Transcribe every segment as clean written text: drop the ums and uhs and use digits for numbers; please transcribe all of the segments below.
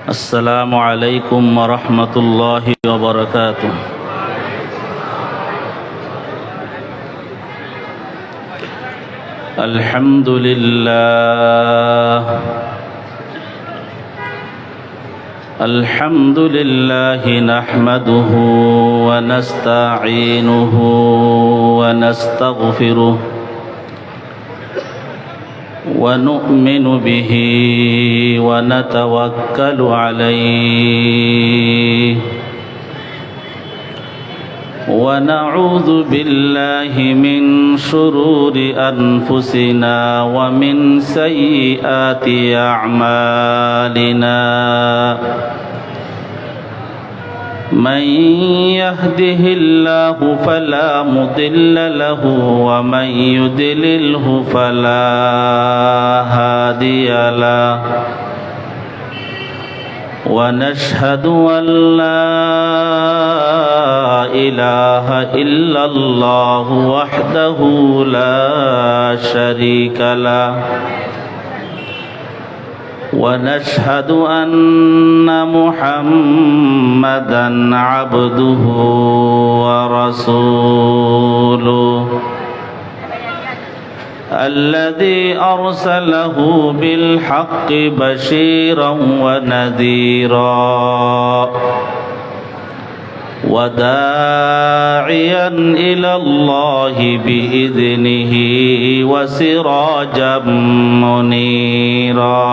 السلام عليكم ورحمة الله وبركاته. الحمد لله نحمده ونستعينه ونستغفره ونؤمن به ونتوكل عليه ونعوذ بالله من شرور أنفسنا ومن سيئات أعمالنا. من يهده الله فلا مضل له ومن يضلله فلا هادي له. ونشهد أن لا إله إلا الله وحده لا شريك له. ونشهد أن محمدًا عبده ورسوله الذي أرسله بالحق بشيرا ونذيرا وداعيا إلى الله بإذنه وسراجا منيرا.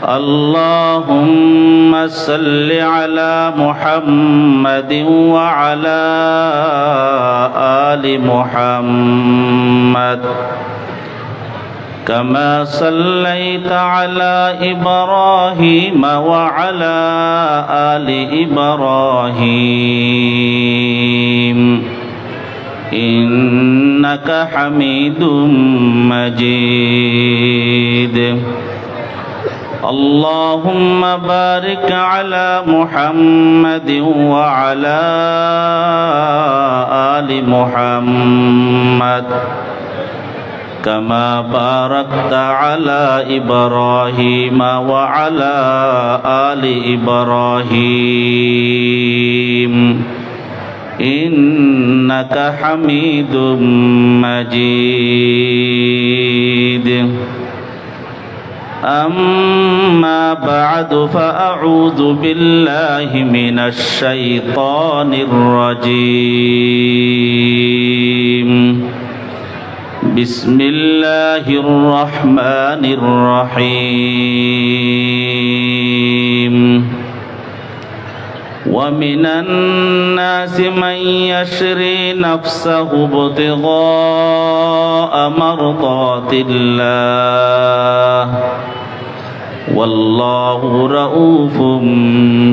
اللهم صل على محمد وعلى آل محمد كما صليت على إبراهيم وعلى آل إبراهيم إنك حميد مجيد. اللهم بارك على محمد وعلى آل محمد كما باركت على إبراهيم وعلى آل إبراهيم إنك حميد مجيد. أما بعد فأعوذ بالله من الشيطان الرجيم. بسم الله الرحمن الرحيم. ومن الناس من يشري نفسه ابتغاء مرضات الله والله رؤوف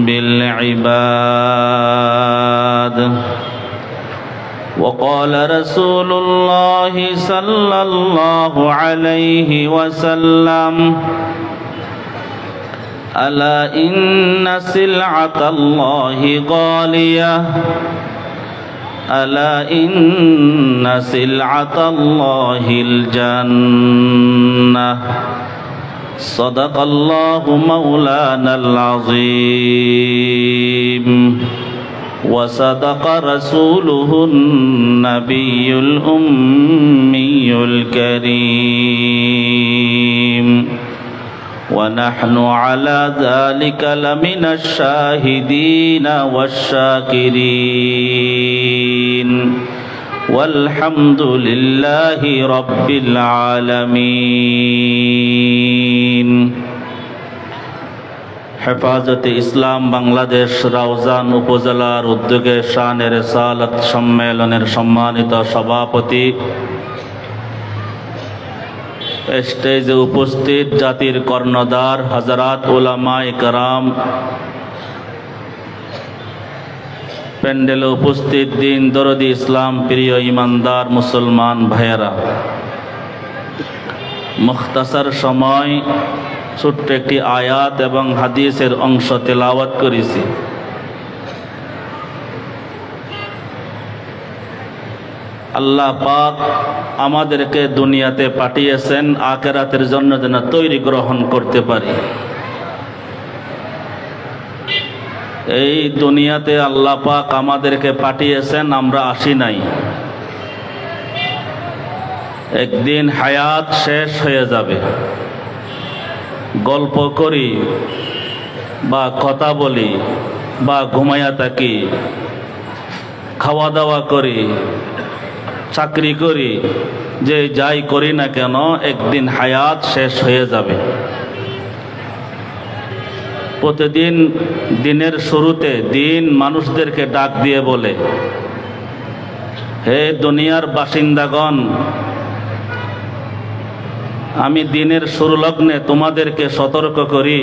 بالعباد. وقال رسول الله صلى الله عليه وسلم: ألا إن سلعة الله غالية ألا إن سلعة الله الجنة. صدق الله مولانا العظيم وصدق رسوله النبي الأمي الكريم ونحن على ذلك لمن الشاهدين والشاكرين والحمد لله رب العالمين. হেফাজতে ইসলাম বাংলাদেশ রাউজান উপজেলার উদ্যোগে শানে রিসালাত সম্মেলনের সম্মানিত সভাপতি, স্টেজে উপস্থিত জাতির কর্ণধার হযরত উলামায়ে কেরাম, প্যান্ডেলে উপস্থিত দিন দরদি ইসলাম প্রিয় ইমানদার মুসলমান ভাইয়েরা, মুখতাসার সময় ছোট্ট একটি আয়াত এবং হাদিসের অংশ তেলাওয়াত করেছি। আল্লাহ পাক আমাদেরকে দুনিয়াতে পাঠিয়েছেন আখিরাতের জন্য যেন তৈরি গ্রহণ করতে পারি। এই দুনিয়াতে আল্লাহ পাক আমাদেরকে পাঠিয়েছেন, আমরা আসি নাই। একদিন হায়াত শেষ হয়ে যাবে। গল্প করি বা কথা বলি বা ঘুমাইয়া থাকি, খাওয়া দাওয়া করি, চাকরি করি, যে যাই করি না কেন একদিন হায়াত শেষ হয়ে যাবে। প্রতিদিন দিনের শুরুতে দিন মানুষদেরকে ডাক দিয়ে বলে, হে দুনিয়ার বাসিন্দাগণ, আমি দিনের শুরু লগ্নে তোমাদেরকে সতর্ক করি,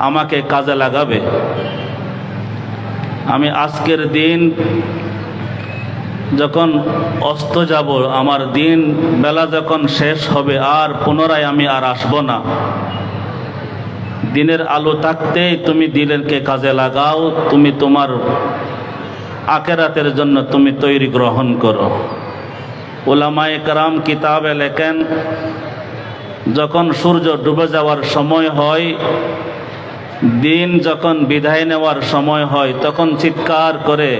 আমাকে কাজে লাগাবে। আমি আজকের দিন যখন অস্ত যাব, আমার দিন বেলা যখন শেষ হবে, আর পুনরায় আমি আর আসব না। দিনের আলো থাকতেই তুমি দিনকে কাজে লাগাও, তুমি তোমার আখিরাতের জন্য তুমি তৈরি গ্রহণ করো। উলামায়ে কেরাম কিতাবে লেখেন, যখন সূর্য ডুবে যাওয়ার সময় হয়, দিন যখন বিদায় নেওয়ার সময় হয়, তখন চিৎকার করে,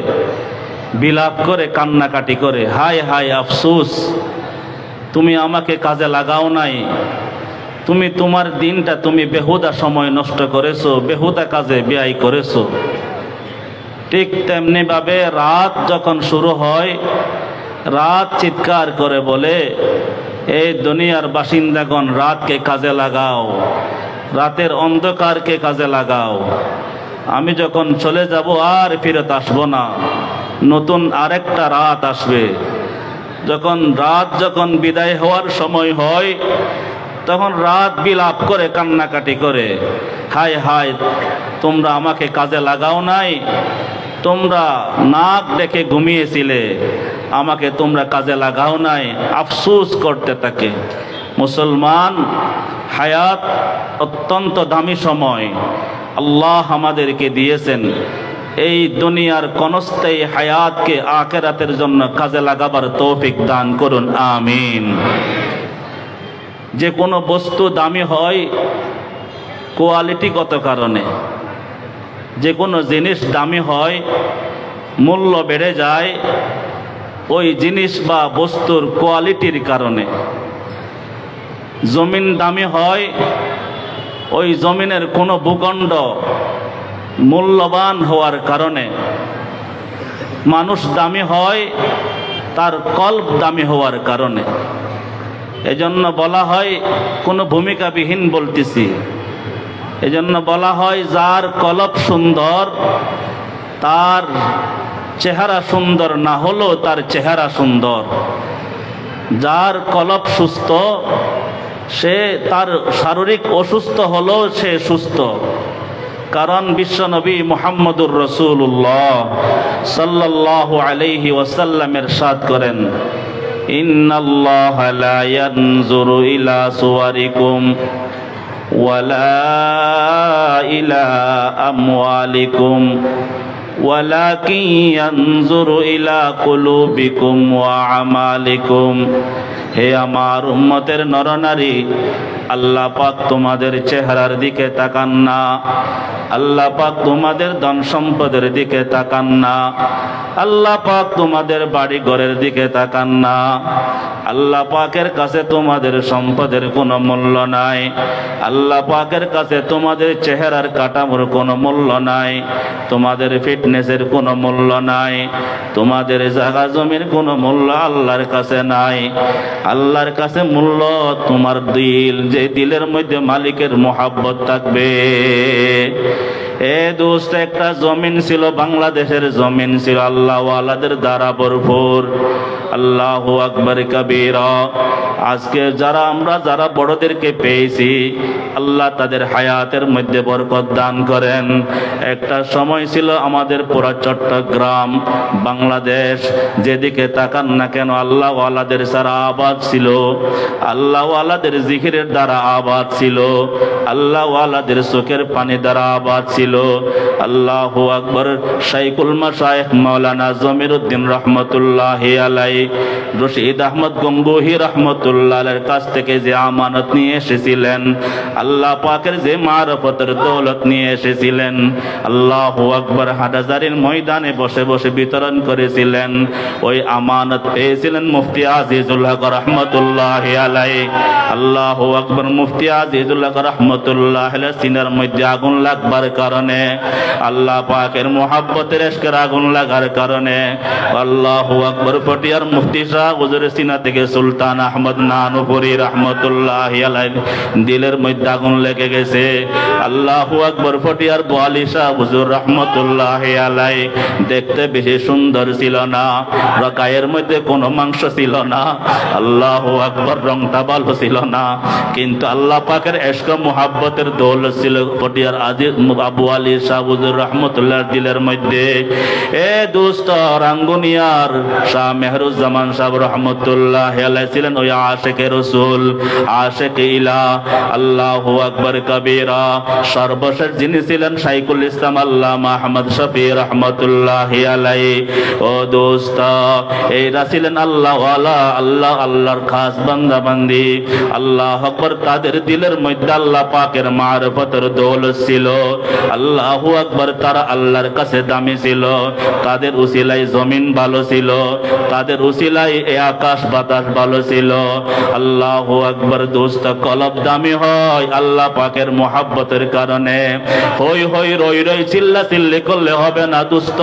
বিলাপ করে, কান্নাকাটি করে, হায় হায় আফসোস, তুমি আমাকে কাজে লাগাও নাই, তুমি তোমার দিনটা তুমি বেহুদা সময় নষ্ট করেছো, বেহুদা কাজে ব্যয় করেছো। ঠিক তেমনিভাবে রাত যখন শুরু হয়, রাত চিৎকার করে বলে, এই দুনিয়ার বাসিন্দাগণ, রাতকে কাজে লাগাও, রাতের অন্ধকারকে কাজে লাগাও। আমি যখন চলে যাব আর ফিরত আসবো না, নতুন আরেকটা রাত আসবে। যখন বিদায় হওয়ার সময় হয়, তখন রাত বিলাপ করে, কান্নাকাটি করে, হায় হায়, তোমরা আমাকে কাজে লাগাও নাই, তোমরা নাক ডেকে ঘুমিয়েছিলে, আমাকে তোমরা কাজে লাগাও নাই, আফসোস করতে থাকে। মুসলমান, হায়াত অত্যন্ত দামি সময় আল্লাহ আমাদেরকে দিয়েছেন। এই দুনিয়ার ক্ষণস্থায়ী হায়াতকে আখিরাতের জন্য কাজে লাগাবার তৌফিক দান করুন, আমিন। যে কোনো বস্তু দামি হয় কোয়ালিটিগত কারণে, যে কোনো জিনিস দামি হয়, মূল্য বেড়ে যায় ওই জিনিস বা বস্তুর কোয়ালিটির কারণে। জমিন দামি হয়, ওই জমিনের কোনো ভূখণ্ড মূল্যবান হওয়ার কারণে। মানুষ দামি হয় তার কল্ব দামি হওয়ার কারণে। এজন্য বলা হয়, কোনো ভূমিকাবিহীন বলতেছি, এজন্য বলা হয়, যার কলব সুন্দর তার চেহারা সুন্দর না হলেও তার চেহারা সুন্দর। যার কলব সুস্থ, সে তার শারীরিক অসুস্থ হলেও সে সুস্থ। কারণ বিশ্বনবী মুহাম্মদুর রাসূলুল্লাহ সাল্লাল্লাহু আলাইহি ওয়াসাল্লাম ইরশাদ করেন, ইন্নাল্লাহা লা ইয়ানজুরু ইলা সুওয়ারিকুম ওয়ালা ইলা আমওয়ালিকুম ওয়ালাকিন ইয়ানজুরু ইলা কুলুবিকুম ওয়া আমালিকুম। হে আমার উম্মতের নরনারী, আল্লাহ পাক তোমাদের চেহারার দিকে তাকান না, আল্লাহ পাক তোমাদের ধন সম্পদের দিকে তাকান না, আল্লাহ পাক তোমাদের বাড়ি ঘরের দিকে তাকান না। আল্লাহ পাকের কাছে তোমাদের সম্পদের কোনো মূল্য নাই, আল্লাহ পাকের কাছে তোমাদের চেহারার কাঠামোর কোনো মূল্য নাই, তোমাদের ফিটনেসের কোনো মূল্য নাই, তোমাদের জায়গা জমির কোনো মূল্য আল্লাহর কাছে নাই। আল্লাহর কাছে মূল্য তোমার দিল, যে দিলের মধ্যে মালিকের মোহাব্বত থাকবে। এ দোস্ত, একটা জমিন ছিল, বাংলাদেশের জমিন ছিল আল্লাহ ওয়ালাদের দ্বারা ভরপুর। আল্লাহু আকবার কবীরা। আজকে আমরা যারা বড়দেরকে পেয়েছি, আল্লাহ তাদের হায়াতের মধ্যে বরকত দান করেন। একটা সময় ছিল আমাদের পুরা চট্টগ্রাম, বাংলাদেশ, যেদিকে তাকান না কেন আল্লাহ ওয়ালাদের সারা আবাদ ছিল, আল্লাহ ওয়ালাদের জিকিরের দ্বারা আবাদ ছিল, আল্লাহ ওয়ালাদের চোখের পানি দ্বারা আবাদ ছিল। আল্লাহু আকবার। শাইখুল মাশায়েখ মাওলানা জমিরউদ্দিন রহমতুল্লাহি আলাইহি, রশিদ আহমদ গঙ্গোহী রহমতুল্লাহ আলাইহির কাছ থেকে যে আমানত নিয়ে এসেছিলেন, আল্লাহ পাকের যে মারফতের দৌলত নিয়ে এসেছিলেন, আল্লাহু আকবার, হাটহাজারীর ময়দানে বসে বসে বিতরণ করেছিলেন। ওই আমানত পেয়েছিলেন মুফতি আজিজুল হক রহমতুল্লাহি আলাইহি। আল্লাহু আকবার। মুফতি আজিজুল হক রহমতুল্লাহ আলাইহি সিনার মধ্যে আগুন লাগবার কারণে, আল্লাহ পাকের মুহাব্বতের ইশকের আগুন লাগার কারণে, আল্লাহু আকবার, পটিয়ার মুফতি শাহ হুজুর সিনা থেকে সুলতান আহমদ নানুপুরি রহমতুল্লাহি আলাইহি দিলের মধ্যে আগুন লেগে গেছে। আল্লাহু আকবার। পটিয়ার বোয়ালি শাহ হুজুর রহমতুল্লাহি আলাইহি দেখতে বেশি সুন্দর ছিল না, গায়ের মধ্যে কোনো মাংস ছিল না, আল্লাহু আকবার, রংটা ভালো ছিল না, কিন্তু আল্লাহ পাকের ইশক মুহাব্বতের দৌলত ছিল পটিয়ার আজিজ আবু আলী শাহ হুজুর রহমতুল্লাহ দিলের মধ্যে। এ দোস্ত, রাঙ্গুনিয়ার শাহ মেহরুজ্জামান সাহেব রহমতুল্লাহ আলাইহি ছিলেন ওই আশিকে রাসূল, আশিকে ইলা, আল্লাহু আকবার কবীরা। সর্বশেষ যিনি ছিলেন শাইখুল ইসলাম আল্লামা আহমদ শফি রহমতুল্লাহ আলাইহি। ও দোস্ত, এরা ছিলেন আল্লাহ ওয়ালা, আল্লাহর খাস বান্দা বান্দি। আল্লাহু আকবার। তাদের দিলের মধ্যে আল্লাহ পাকের মারফতের দৌলত ছিল, আল্লাহু আকবার। তারা আল্লাহর কাছে দামি ছিল, তাদের উসিলায় জমিন ভালো ছিল, তাদের উসিলায় এই আকাশ বাতাস ভালো ছিল। আল্লাহু আকবার। দোস্ত, কলব দামি হয় আল্লাহ পাকের মুহাব্বতের কারণে। হই হই রই রই চিল্লা চিল্লি করলে হবে না দোস্ত,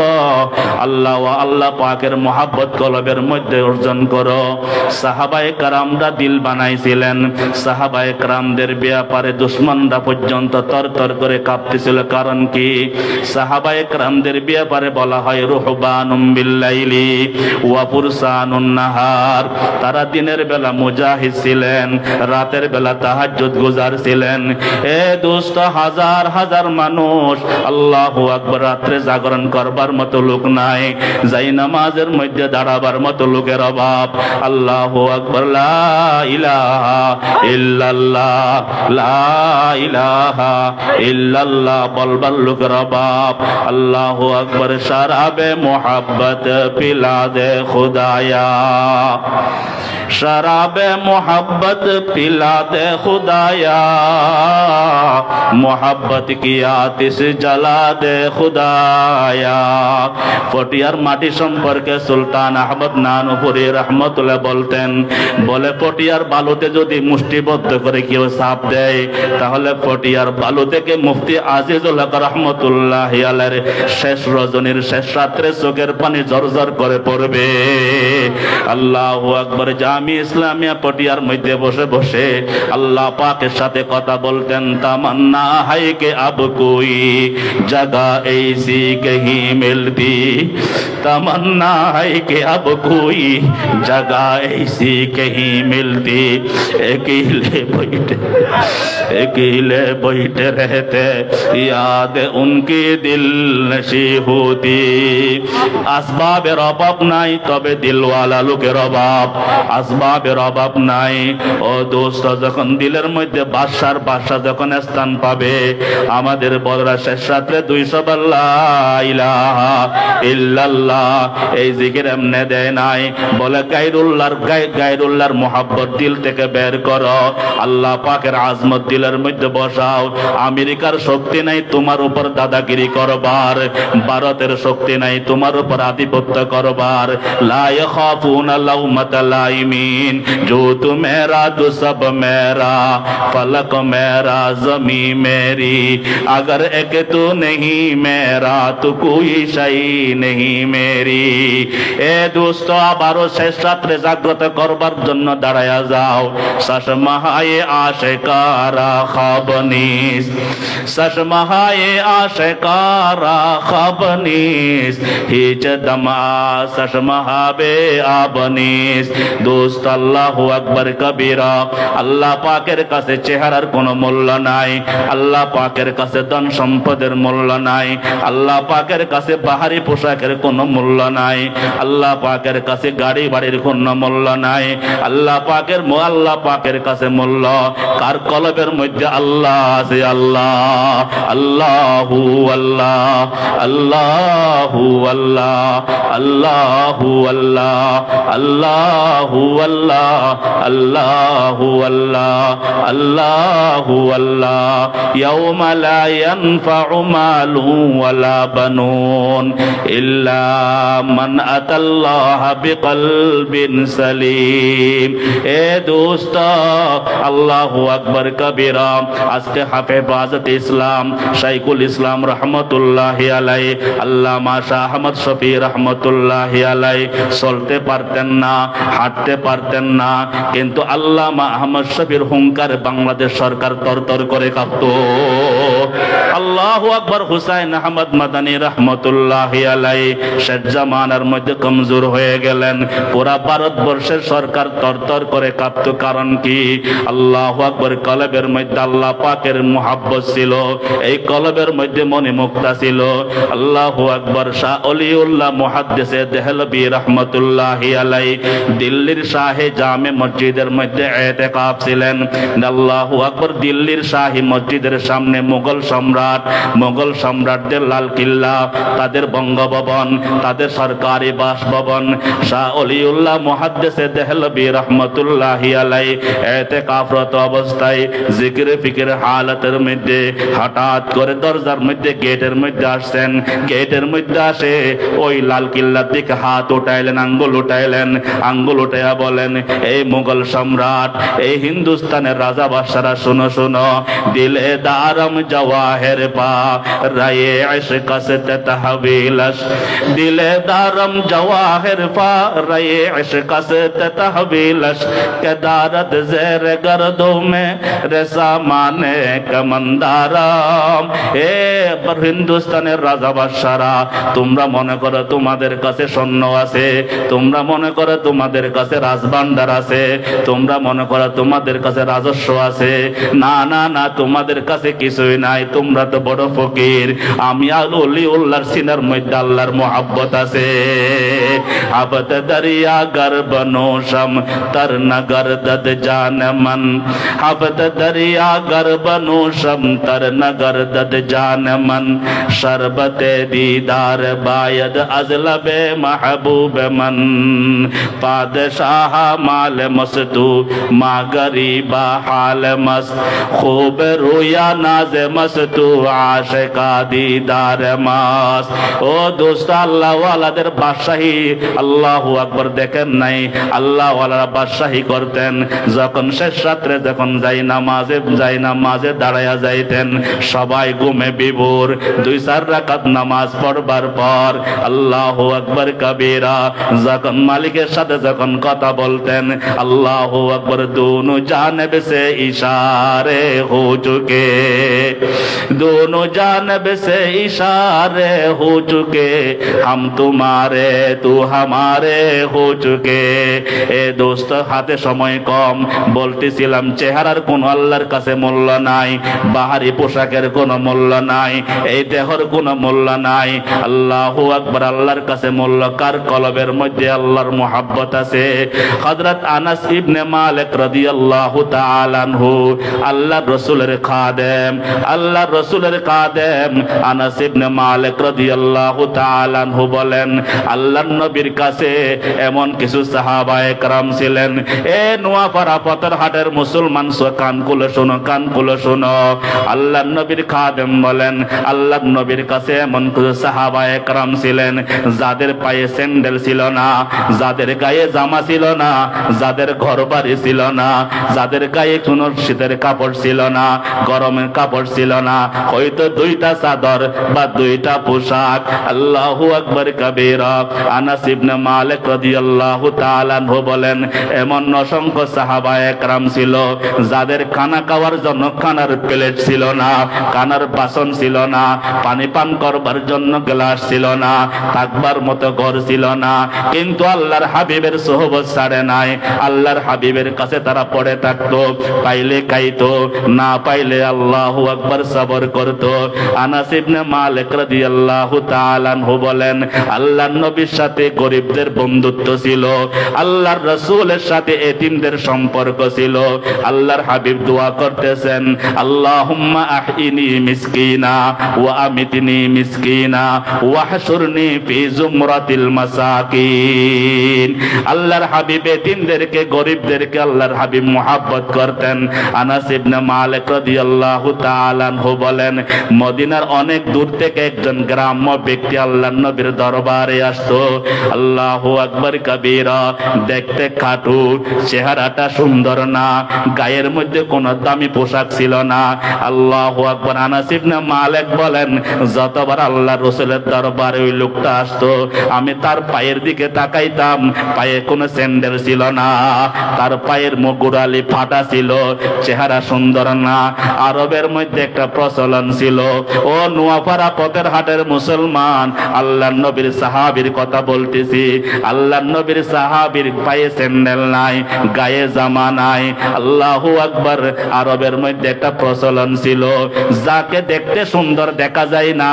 আল্লাহ পাকের মুহাব্বত কলবের মধ্যে অর্জন করো। সাহাবায়ে কেরামরা দিল বানাইছিলেন, সাহাবায়ে কেরামদের ব্যাপারে দুশমনরা পর্যন্ত তরতর করে কাঁপতেছিল। কারণ কি? সাহাবায়ে কেরামদের ব্যাপারে বলা হয় রুহবানুম বিল্লাইলি ওয়া ফুরসানুন নাহার। তারা দিনের বেলা মুজাহিদ ছিলেন, রাতের বেলা তাহাজ্জুদ গুজার ছিলেন। এ দোস্ত, হাজার হাজার মানুষ, আল্লাহু আকবার, রাত্রে জাগরণ করবার মতো লোক নাই, যাই নামাজের মধ্যে দাঁড়াবার মতো লোকের অভাব। আল্লাহু আকবার। লা ইলাহা ইল্লাল্লাহ, লা ইলাহা ইল্লাল্লাহ বলবার লোকের অভাব। আল্লাহু আকবার। শরাবে মোহাব্বত পিলা দে খুদায়া, शराबे मोहब्बत पिला दे खुदाया, मोहब्बत की आतिश जला दे खुदाया। পটিয়ার মাটি সম্পর্কে সুলতান আহমদ নানুপুরি রহমতুল্লাহ বলতেন, বলে পটিয়ার বালুতে যদি মুষ্টিবদ্ধ করে কেউ চাপ দেয়, তাহলে পটিয়ার বালু থেকে মুফতি আজিজুল হক রহমতুল্লাহ আলাইহির শেষ রজনীর শেষ রাত্রে চোখের পানি জর্জর করে পড়বে। আল্লাহু আকবার। জামি ইসলামিয়া পটিয়ার মধ্যে বসে বসে আল্লাহ পাকের সাথে কথা বলতেন। তামান্না হায় কে আব কোই জগহ ऐसी कहीं मिलती, तमन्ना है कि अब कोई जगह ऐसी कहीं मिलती। अकेले बैठे रहते याद उनकी दिल नशी होती। আসবাবের অভাব নাই, তবে দিলওয়ালা লোকের অভাব। আসবাবের অভাব নাই। ও দোস্ত, যখন দিলের মধ্যে বাদশা যখন স্থান পাবে, আমাদের বড়রা শেষ রাত্রে 200 বার লা ইলাহা ইল্লাল্লাহ এই জিকির এমনে দেয় নাই, বলে গায়রুল্লাহর মুহাব্বত দিল থেকে বের করো, আল্লাহ পাকের আজমত দিলের মধ্যে বসাও। আমেরিকার শক্তি নাই তোমার উপর দাদাগিরি করবার, ভারতের শক্তি নাই তোমার উপর আধিপত্য করবার। লা ইয়াখাফুনা লাউমাতা লাইমিন, जो तू मेरा तो सब मेरा, फलक मेरा जमी मेरी, अगर एक तू नहीं मेरा तो कोई शई नहीं मेरी। এ দোস্ত, আবারও শেষ রাত্রে জাগ্রত করবার জন্য দাঁড়ায়া যাও। সশমাহায়ে আশিকারা খাবনিস, সশমাহায়ে আশিকারা খাবনিস, হিচ দমা সশমাহাবে আবনিস। দোস্ত, আল্লাহ আল্লাহু আকবার কবীরা। আল্লাহ পাকের কাছে চেহারার কোনো মূল্য নাই, আল্লাহ পাকের কাছে ধন সম্পদের মূল্য নাই, আল্লাহ পাকের কাছে বাহারি পোশাকের কোনো মূল্য নাই, আল্লাহ পাকের কাছে গাড়ি বাড়ির কোনো মূল্য নাই। আল্লাহ পাকের কাছে মূল্য কার কলবের মধ্যে আল্লাহ আছে। আল্লাহ আল্লাহু আল্লাহ আল্লাহু আল্লাহ আল্লাহু আল্লাহ আল্লাহু আল্লাহ আল্লাহু আল্লাহ আল্লাহু আল্লাহ। ইয়াউমা লা ইয়ানফাউ মালুন ওয়ালা বানুন ইল্লা মান আতাল্লাহা বিকলবিন সালিম। এ দোস্ত, আল্লাহু আকবার কবীরা। আজকে হাফেজ ইসলাম শাইখুল ইসলাম রহমতুল্লাহি আলাইহি, আল্লামা শাহ আহমদ শফি রহমতুল্লাহি আলাইহি চলতে পারতেন না, হাঁটতে পারতেন না, কিন্তু আল্লামা আহমদ শফির হুঙ্কার বাংলাদেশ সরকার তরতর করে কাঁপতো। আল্লাহু আকবার। হুসাইন আহমদ মাদানী রহমতুল্লাহি আলাইহি শেষ জামানার মধ্যে কমজোর হয়ে গেলেন, পুরা ভারতবর্ষের সরকার তরতর করে কাঁপতো। কারণ কি? আল্লাহু আকবার। কলবের মধ্যে আল্লাহ পাকের মুহাব্বত ছিল, এই কলবের মধ্যে মনে মুক্তা ছিল। আল্লাহু আকবার। শাহ অলিউল্লাহ মুহাদ্দিসে দেহলভী রহমতুল্লাহি আলাইহি দিল্লির শাহে জামে মসজিদের মধ্যে ইতিকাফ ছিলেন। আল্লাহু আকবার। দিল্লির শাহী মসজিদের সামনে মুঘল সম্রাটদের লাল কিল্লা, তাদের বঙ্গভবন, তাদের সরকারি বাসভবন। শাহ অলিউল্লাহ মুহাদ্দিসে দেহলভী রহমতুল্লাহি আলাইহি ইতিকাফরত অবস্থায় জিকির ফিকির হালাতের মধ্যে হঠাৎ করে দরজার মধ্যে গেটের মধ্যে আসছেন। গেটের মধ্যে আসে ওই লাল কিল্লার দিকে হাত উঠাইলেন, আঙ্গুল উঠাইয়া বলেন, এই মুঘল সম্রাট, এই হিন্দুস্তানের রাজা বাদশারা, শুনো শুনো, দিলে দারম জওয়াহের পা রায়ে ইশক সে তহবিলস, দিলে দারম জওয়াহের পা রায়ে ইশক সে তহবিলস, কেদারত জের গর্দো মে রেসা মানে কমন্দারাম। এ হিন্দুস্তানের রাজা বাদশারা, তোমরা মনে করো তোমাদের কাছে সৈন্য আছে, তোমরা মনে করো তোমাদের কাছে রাজভান্ডার আছে, তোমরা মনে করো তোমাদের কাছে রাজস্ব আছে। না না না, তোমাদের কাছে কিছুই নাই, তোমরা তো বড় ফকির। আমি অলিউল্লাহর সিনার মধ্যে আল্লাহর মুহাব্বত আছে। আবত দরিয়া গর্বনোশম তর নগর দদ জান মন, আবত দরিয়া গর্বনোশম তর নগর দদ জান মন, শরবতে দীদার বায়দ अजलब महबूब मन, पादशाह माल मस्तू माँ गरीबा हाल मस्त, खूब रोया नाज मस्तू आशिका दीदार मस्त। ও দোস্ত, আল্লাহ ওয়ালাদের বাদশাহী, আল্লাহু আকবার। দেখেন নাই আল্লাহ ওয়ালারা বাদশাহী করতেন, যখন শেষ রাত্রে যখন যাই নামাজে দাঁড়াইয়া যাইতেন, সবাই ঘুমে বিভোর। 2-4 রাকাত নামাজ পড়বার পর আল্লাহু আকবার কবীরা, যখন মালিকের সাথে যখন কথা বলতেন, আল্লাহু আকবার, दोनों जानब से इशारे हो चुके, दोनों जानब से इशारे हो चुके, हम तुम्हारे तू हमारे हो चुके। এ দোস্ত, হাতে সময় কম, বলতেছিলাম চেহারার কোনো আল্লাহর কাছে মূল্য নাই, বাহারি পোশাকের কোনো মূল্য নাই, এই দেহর কোনো মূল্য নাই। আল্লাহু আকবার। আল্লাহর কাছে মূল্য কার কলবের মধ্যে আল্লাহর মুহাব্বত আছে। হযরত আনাস ইবনে মালিক রাদিয়াল্লাহু তাআলা আনহু, আল্লাহর রাসূলের খাদেম আনাস ইবনে মালিক রাদিয়াল্লাহু তাআলা আনহু বলেন, আল্লাহর নবীর কাছে এমন কিছু সাহাবায়ে কেরাম ছিলেন। এ নোয়াপাড়া পতরহাটের মুসলমান, কান খুলে শোনো। আল্লাহর নবীর খাদেম বলেন, আল্লাহর নবীর কাছে এমন কিছু সাহাবায়ে কেরাম ছিলেন যাদের পায়ে স্যান্ডেল ছিল না, যাদের গায়ে জামা ছিল না, যাদের ঘরবাড়ি ছিল না, যাদের গায়ে কোনো শীতের কাপড় ছিল না, গরমের কাপড় ছিল না, হয়তো 2টা চাদর বা 2টা পোশাক। আল্লাহু আকবার কবীরা। আনাস ইবনে মালিক রাদিয়াল্লাহু তাআলা আনহু বলেন, এমন অসংখ্য সাহাবায়ে কেরাম ছিল যাদের খানা খাওয়ার জন্য খানার প্লেট ছিল না, খানার বাসন ছিল না, পানি পান করবার জন্য গ্লাস ছিল না, থাকবার মতো ঘর ছিল না, কিন্তু আল্লাহর হাবিবের সোহবত ছাড়ে নাই। আল্লাহর হাবিবের কাছে তারা পড়ে থাকতো, পাইলে খাইতো, না পাইলে আল্লাহু আকবার সবর করতো। আনাস ইবনে মালিক রাদিয়াল্লাহু তাআলা আনহু বলেন, আল্লাহর নবীর সাথে গরিবদের বন্ধুত্ব ছিল, আল্লাহর রাসূলের সাথে এতিমদের সম্পর্ক ছিল। আল্লাহর হাবিব দোয়া করতেছেন, আল্লাহুম্মা আহইনি মিসকিনা ওয়া আমিতনি মিসকিনা ওয়াহশুরনি ফি জুমরাতিল মাসাকিন। আল্লাহর হাবিব এতিমদেরকে, গরিবদেরকে আল্লাহর হাবিব মুহাব্বত করতেন। আনাস ইবনে মালিক রাদিয়াল্লাহু তাআলা আনহু বলেন, মদিনার অনেক দূর থেকে একজন গ্রাম্য ব্যক্তি আল্লাহর নবীর দরবারে আসতো। আল্লাহু আকবার কবীরা, দেখতে খাটু, চেহারাটা সুন্দর না, গায়ের মধ্যে কোনো দামি পোশাক ছিল না। আল্লাহু আকবার। আনাস ইবনে মালিক বলেন, যতবার আল্লাহর রাসূলের দরবারে ওই লোকটা আসতো, আমি তার পায়ের দিকে তাকাইতাম, পায়ে কোনো স্যান্ডেল ছিল না, তার পায়ের গোড়ালি ফাটা ছিল, চেহারা সুন্দর না। আরবের মধ্যে একটা প্রচলন ছিল, ও নোয়াপাড়া পথের হাটের মুসলমান, আল্লাহর নবীর সাহাবীর কথা বলতেছি, আল্লাহর নবীর সাহাবীর পায়ে স্যান্ডেল নাই, গায়ে জামা নাই। আল্লাহু আকবার। আরবের মধ্যে একটা প্রচলন ছিল, যাকে দেখতে সুন্দর দেখা যায় না,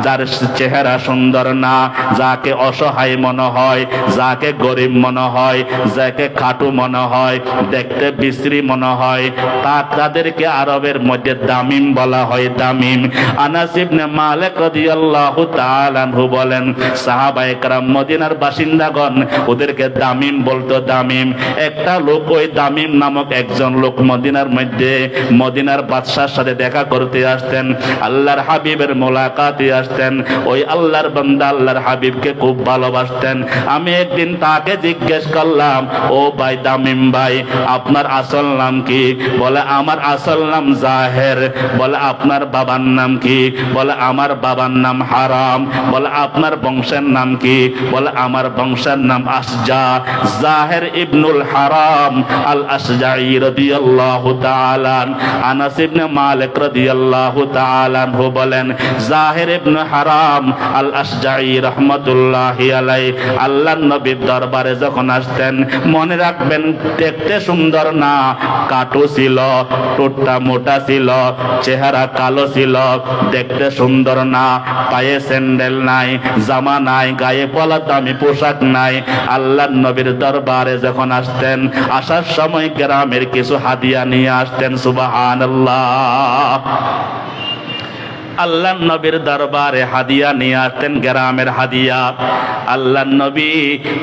যার চেহারা সুন্দর না, যাকে অসহায় মনে হয়, যাকে গরিব মনে হয়, যাকে খাটু মনে হয়, দেখতে বিশ্রী মনে হয়, তাদেরকে আরবের মধ্যে দামিম বলা হয়, দামিম। আনাস ইবনে মালিক রাদিয়াল্লাহু তাআলা আনহু বলেন, সাহাবায়ে কেরাম মদিনার বাসিন্দাগণ ওদেরকে দামিম বলতো, দামিম। একটা লোক, ওই দামিম নামক একজন লোক মদিনার মধ্যে মদিনার বাদশার সাথে দেখা করতে আসতেন, আল্লাহর হাবিবের মোলাকাতে আসতেন। ওই আল্লাহর বান্দা আল্লাহর হাবিবকে খুব ভালোবাসতেন। আমি একদিন তাকে জিজ্ঞেস করলাম, ও ভাই দামিম ভাই, আপনার আসল নাম কি? বলে, আমার আসল নাম জাহের। বলে, আপনার বাবার নাম কি? বলে, আমার বাবার নাম হারাম। বলে, আপনার বংশের নাম কি? বলে, আমার বংশের নাম আসজা। জাহের ইবনুল হারাম আল আসজাই রাদিয়াল্লাহু তাআলা। আনাস ইবনে মালিক রাদিয়াল্লাহু তাআলা আনহু বলেন, জাহের ইবনে হারাম আল আসজাই রাহমাতুল্লাহি আলাইহি আল্লাহর নবীর দরবারে যখন আসতেন, মনে রাখবেন, দেখতে সুন্দর না, কাটু ছিল, ঠোঁটটা মোটা ছিল, চেহারা কালো ছিল, দেখতে সুন্দর না, পায়ে স্যান্ডেল নাই, জামা নাই, গায়ে পলা দামি পোশাক নাই। আল্লাহর নবীর দরবারে যখন আসতেন, আসার সময় গ্রামের কিছু হাদিয়া নিয়ে আসতেন। সুবহানাল্লাহ। আল্লাহর নবীর দরবারে হাদিয়া নিয়ে আসতেন, গ্রামের হাদিয়া। আল্লাহর নবী,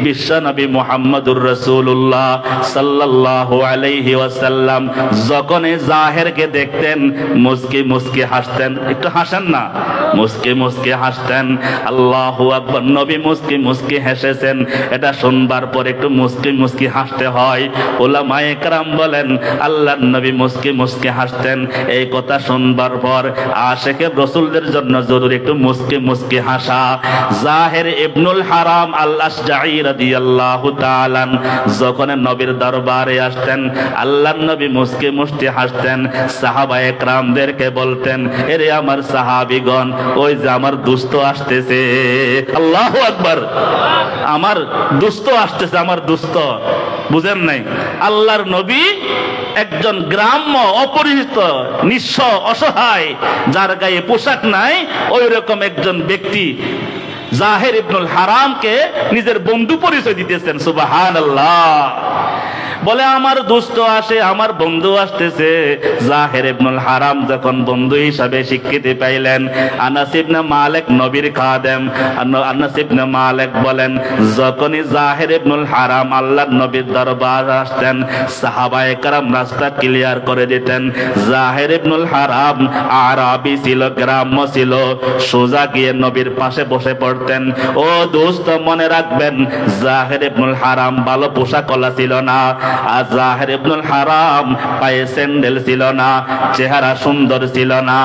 বিশ্ব নবী মুহাম্মদুর রাসূলুল্লাহ সাল্লাল্লাহু আলাইহি ওয়াসাল্লাম যখন জাহেরকে দেখতেন, মুস্কি মুস্কি হাসতেন। একটু হাসেন না, মুস্কি মুস্কি হাসতেন। আল্লাহু আকবার। নবী মুস্কি মুস্কি হেসেছেন, এটা শুনবার পর একটু মুস্কি মুস্কি হাসতে হয়। উলামায়ে কেরাম বলেন, আল্লাহর নবী মুস্কি মুস্কি হাসতেন। এই কথা শুনবার পর আশিকে রাসূলদের জন্য জরুরি একটু মুস্কি মুস্কি হাসা। জাহের ইবনুল হারাম আল আসজাই রাদিয়াল্লাহু তাআলা যখন নবীর দরবারে আসতেন, আল্লাহর নবী মুস্কি মুস্কি হাসতেন। সাহাবায়ে কেরামদেরকে বলতেন, এরে আমার সাহাবীগণ, ওই যে আমার দুস্থ আসতেছে। আল্লাহু আকবার। আমার দুস্থ আসতেছে, আমার দুস্থ। বুঝেন নাই? আল্লাহর নবী একজন গ্রাম্য, অপরিচিত, নিঃস্ব, অসহায়, যার গায়ে পোশাক নাই, ওই রকম একজন ব্যক্তি জাহের ইবনুল হারামকে নিজের বন্ধু পরিচয় দিতেছেন। সুবহানাল্লাহ। বলে, আমার দুস্থ আসে, আমার বন্ধু আসতেছে। জাহের ইবনুল হারাম যখন বন্ধু হিসাবে স্বীকৃতি পাইলেন, আনাস ইবনে মালিক নবীর খাদেম, আনাস ইবনে মালিক বলেন, যখনই জাহের ইবনুল হারাম আল্লাহর নবীর দরবারে আসতেন, সাহাবায়ে কেরাম রাস্তা ক্লিয়ার করে দিতেন। জাহের ইবনুল হারাম আরবি ছিল, গ্রাম্য ছিল, সোজা গিয়ে নবীর পাশে বসে পড়তেন। ও দোস্ত, মনে রাখবেন, জাহের ইবনুল হারাম ভালো পোশাকওয়ালা ছিল না, আর জাহের ইবনুল হারাম পায়ে স্যান্ডেল ছিল না, চেহারা সুন্দর ছিল না,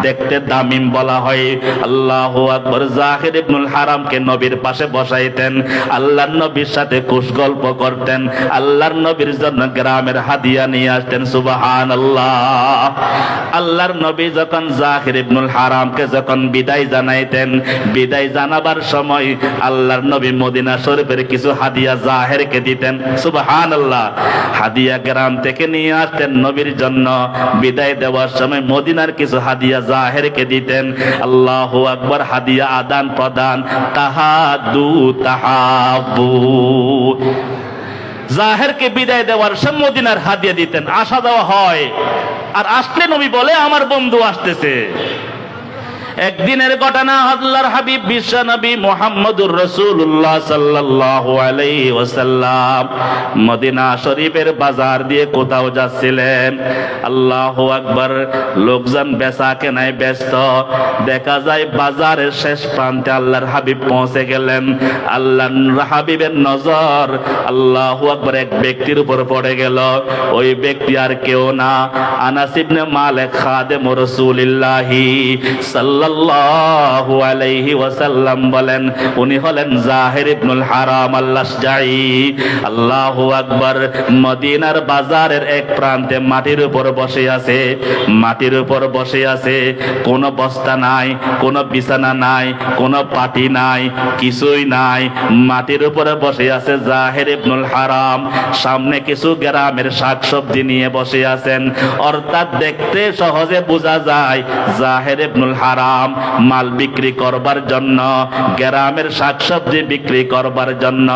দেখতে দামিম বলা হয়। আল্লাহু আকবার। জাহের ইবনুল হারামকে নবীর পাশে বসাইতেন, আল্লাহর নবীর সাথে কুশ গল্প করতেন, আল্লাহর নবীর জন্য গ্রামের হাদিয়া নিয়ে আসতেন। সুবহানাল্লাহ। আল্লাহর নবী যখন জাহির ইবনুল হারামকে যখন বিদায় জানাইতেন, বিদায় জানাবার সময় আল্লাহর নবী মদিনা শরীফের কিছু হাদিয়া জাহেরকে দিতেন। সুবহানাল্লাহ। হাদিয়া গ্রাম থেকে নিয়ে আসতেন নবীর জন্য, বিদায় দেওয়ার সময় মদিনার কিছু হাদিয়া জাহেরকে দিতেন। আল্লাহু আকবার। হাদিয়া আদান প্রদান, তাহাদু তাহাবু। জাহেরকে বিদায় দেওয়ার সময় মদিনার হাদিয়া দিতেন, আসা দেওয়া হয়। আর আসলে নবী বলে আমার বন্ধু আসতেছে। একদিনের ঘটনা, আল্লাহর হাবিব বিশ্ব নবী মুহাম্মদুর রাসূলুল্লাহ সাল্লাল্লাহু আলাইহি ওয়াসাল্লাম মদিনা শরীফের বাজার দিয়ে কোথাও যাচ্ছিলেন। আল্লাহু আকবার। লোকজন বেচা কেনায় ব্যস্ত। দেখা যায় বাজারের শেষ প্রান্তে আল্লাহর হাবিব পৌঁছে গেলেন। আল্লাহর হাবিবের নজর আল্লাহু আকবার এক ব্যক্তির উপর পড়ে গেল। ওই ব্যক্তি আর কেউ না, আনাস ইবনে মালিক খাদেম রাসূলুল্লাহি সাল্লাল্লাহু আলাইহি ওয়াসাল্লাম বলেন, উনি হলেন জাহির ইবনুল হারাম আল-লাসজাই। আল্লাহু আকবার। মদিনার বাজারের এক প্রান্তে মাটির উপর বসে আছে, মাটির উপর বসে আছে। কোনো বস্তা নাই, কোনো বিছানা নাই, কোনো পাটি নাই, কিছুই নাই। মাটির উপরে বসে আছে জাহির ইবনুল হারাম। সামনে কিছু গ্রামের শাকসবজি নিয়ে বসে আছেন। অর্থাৎ দেখতে সহজে বোঝা যায় জাহির ইবনুল হারাম মাল বিক্রি করবার জন্য, গ্রামের শাকসবজি বিক্রি করবার জন্য